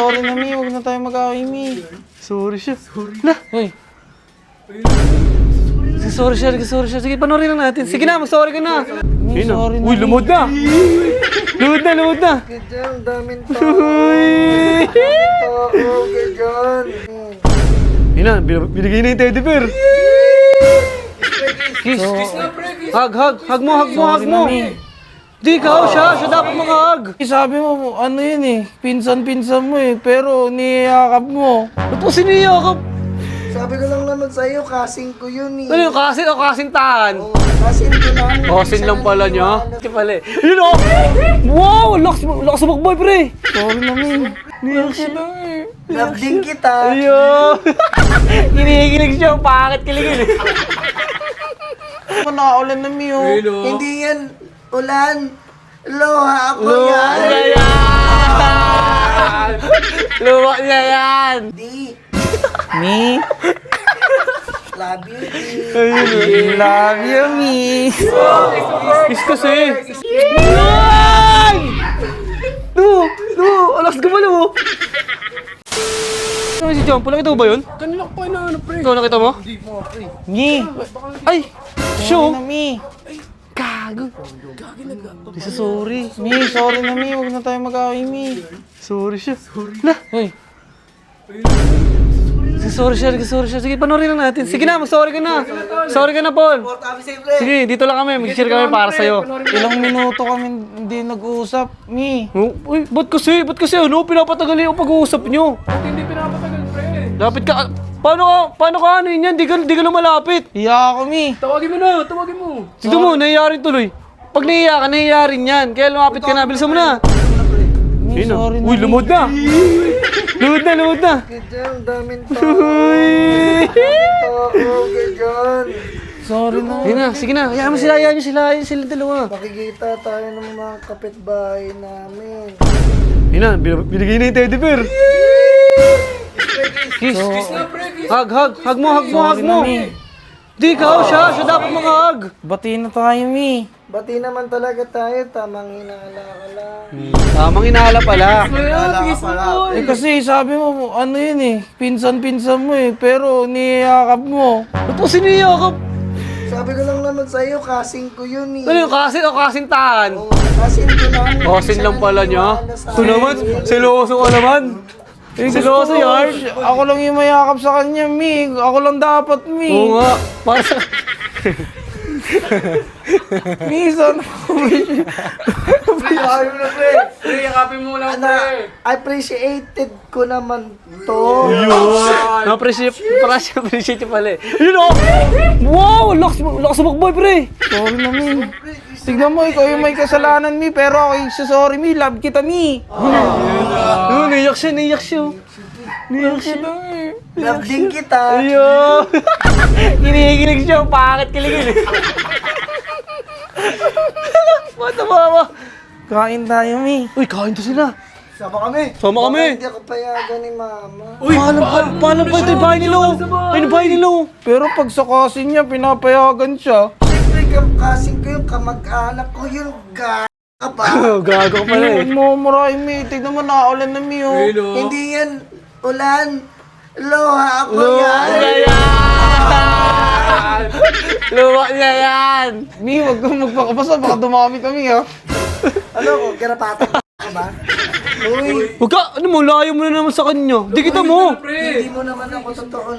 Sorry na, Mi. Huwag na tayo mag-away, Mi. Sorry siya. Na, Hoy. sorry siya. Sige, panoorin lang natin. Sige na, mag-sorry ka na. Mi, sorry na. Uy, Mi. lumod na. lumod na. Ganyan, daming tao. Uy. Oo, ganyan. Yun na, binigay na yung teddy bear. Kiss. Hug mo. Sorry na, Mi. Di ikaw, siya dapat mag-hug. Sabi mo, ano yun eh, pinsan-pinsan mo eh, pero niyakap mo. Ba't mo siniyakap? Sabi ko lang naman sa'yo, kasing ko yun eh. Ano yung kasin o kasintahan? Oo, kasing ko lang. Kasin lang pala niya. Hindi pala eh. Yun o! Wow! Lakas sumakboy, pre! Sorry na, Mi. Niyak siya. Love din kita. Ayun! Kinikilig siya. Bakit kiligin eh? Ano nakaulan na, Mi, oh. Hindi yan ulan. Loha ako Luwa yan. niya yan! Luwa niya yan! Di. Mi. Love you, di. Ayun Love you, Mi. Kiss kasi. Ay! Alas ka pala mo. Ano si John? Nakita mo ba yun? Kanila ko pa inaano, pre. Ikaw nakita mo? Mi. Ay! Sorry Show! na, Mi. Gago! Lisa, sorry. Mi, sorry na, Mi. Huwag na tayo mag-away, Mi. Sorry siya. Na! Hoy. Sorry siya. Sige, panoorin lang natin. Sige na, mag-sorry ka na. Sorry ka na, Paul. Sige, dito lang kami. Mag-share kami para sa'yo. Ilang minuto kami hindi nag-uusap, Mi. Oh, uy, ba't kasi? Ano? Pinapatagal yung pag-uusap nyo. Hindi pinapatagal, pre. Lapit ka. Paano ka ano yun yan? Di ka lang malapit. Hiya ako, Mi. Tawagin mo na, tawagin mo. Tignan mo, nahiya rin tuloy. Pag nahiya ka, nahiya rin yan. Kaya lumapit ka na. Bilisan mo na. Mi, sorry na, Uy, Mi. lumod na. lumod na. Ganyan, daming tao. Uy. Oo, ganyan. Sorry na. Ayun na, sige na. Hayaan mo sila, hayaan sila dalawa. Makikita tayo ng mga kapitbahay namin. Ayun na, binigay na yung teddy bear. Kiss. Hug mo. Sorry na, Mi. Di ikaw, siya dapat mag-hug. Batiin na tayo, Mi. Bati naman talaga tayo, tamang hinala ka lang. Tamang inaala pala. Eh kasi sabi mo, ano yun eh, pinsan-pinsan mo eh, pero niyakap mo. Ba't mo siniyakap? Sabi ko lang naman sa'yo, kasing ko yun eh. Ano yung kasin o kasintahan? Oo, kasing ko lang. Kasin lang pala niya. Ito naman, seloso ka naman. Seloso yan. Ako lang yung mayakap sa kanya, Mi. Ako lang dapat, Mi. Oo nga. Para sa... Mi, sana Ayaw na, pre. Pre, yakapin mo lang, Ano, pre. appreciated ko naman to. Yun. Na-appreciate yung pala eh. Yun o! Wow! Lakas sumakboy, pre! Sorry na, Mi. Tignan mo, ikaw yung may kasalanan, Mi. Pero ako yung sorry, Mi. Love kita, Mi. Yun, naiyak siya. Love din kita. Ayun! Kinikilig siya. Bakit kiligin eh? Ba't nabawa? Kain tayo, Mi. Uy, kain to sila. Sama kami. Sama kami. Baka hindi ako payagan ni mama. Uy, Paalam pa ito yung bahay nila oh. Ay, yung bahay nila oh. Pero pag sa kasi niya, pinapayagan siya. Siyempre, kasing ko yung kamag-anak ko yung ka pa. Gago ka pala eh. Huwag mo maray, Mi. Tignan mo, nakaulan na, Mi, oh. Hindi yan ulan. Loha ako Luwa yan. niya yan! Luwa niya yan! Mi, huwag kang magpakabasa. Baka dumami kami, ha. Ano ko, garapata ka ba? Uy, Huwag ka, ano mo, layo mo na naman sa kanya. Di kita mo. hindi mo naman ako totoo.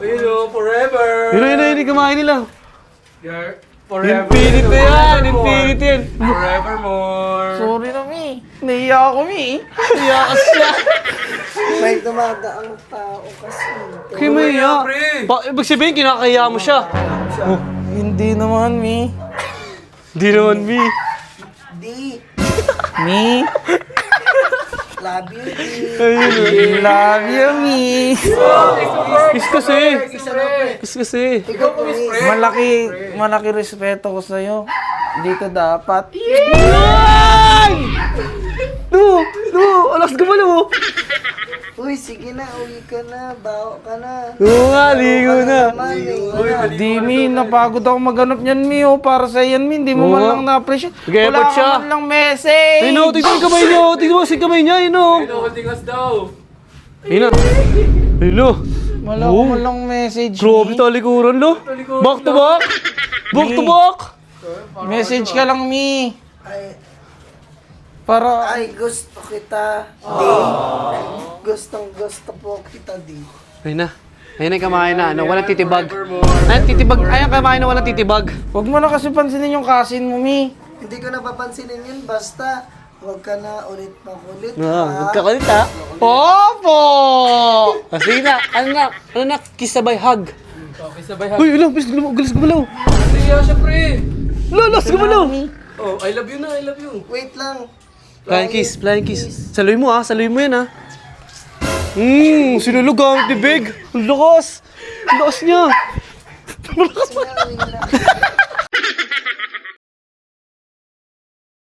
Ayun o, forever. Yun, kumain nila. You're forever. Infinity yan. Forevermore. Sorry na, Mi. Nahiya ako, Mi. Iyakas siya. May dumadaang tao kasi. Kaya may iya. Ibig sabihin, kinakaya mo siya. Hindi naman, Mi. Di naman, Mi. Di, Mi. love you, di. Ayun Love you, Mi. Kiss kasi. Isa na, pre. Kiss kasi. Ikaw po, Malaki respeto ko sa'yo. Dito dapat. Ay! Alas ka pala mo. Uy, sige na, uwi ka na. Baho ka na. Oo nga, ligo na. Naman, eh. Di, Mi, napagod ako maghanap niyan, Mi, oh. Para sa yan, Mi. Hindi mo Oo man nga. lang na-appreciate. Nag-effort Wala ka siya. man lang message. Ayun o, tignan yung kamay niyo. Tignan mo si kamay niya, ayun o. Ayun, holding us daw. Ayun na. Ayun o. Wala ka man lang message, Grabe Mi. talikuran, lo. Back to back. Back to back. Message ka lang, Mi. Ay, gusto kita, di. Gustong gusto po kita, di. Ayun na. Ayun na yung kamay na, ano, walang titibag. Ayun, titibag. Ayun, kamay na walang titibag. Huwag mo na kasi pansinin yung kasin mo, Mi. Hindi ko na papansinin yun, basta huwag ka na ulit makulit. Huwag ka kulit, ha? Opo! Sige na, ano na, kiss sabay hug. Okay, sabay ha. Uy, ulang, galas gumalaw. Hindi, syempre. Lalas gumalaw. Oh, I love you na, I love you. Wait lang. Flying kiss. Saluhin mo, ha? Saluhin mo yan, ha? Sinulog gamit ni Big. Ang lakas. Ang lakas niya. Sige na, uwi na.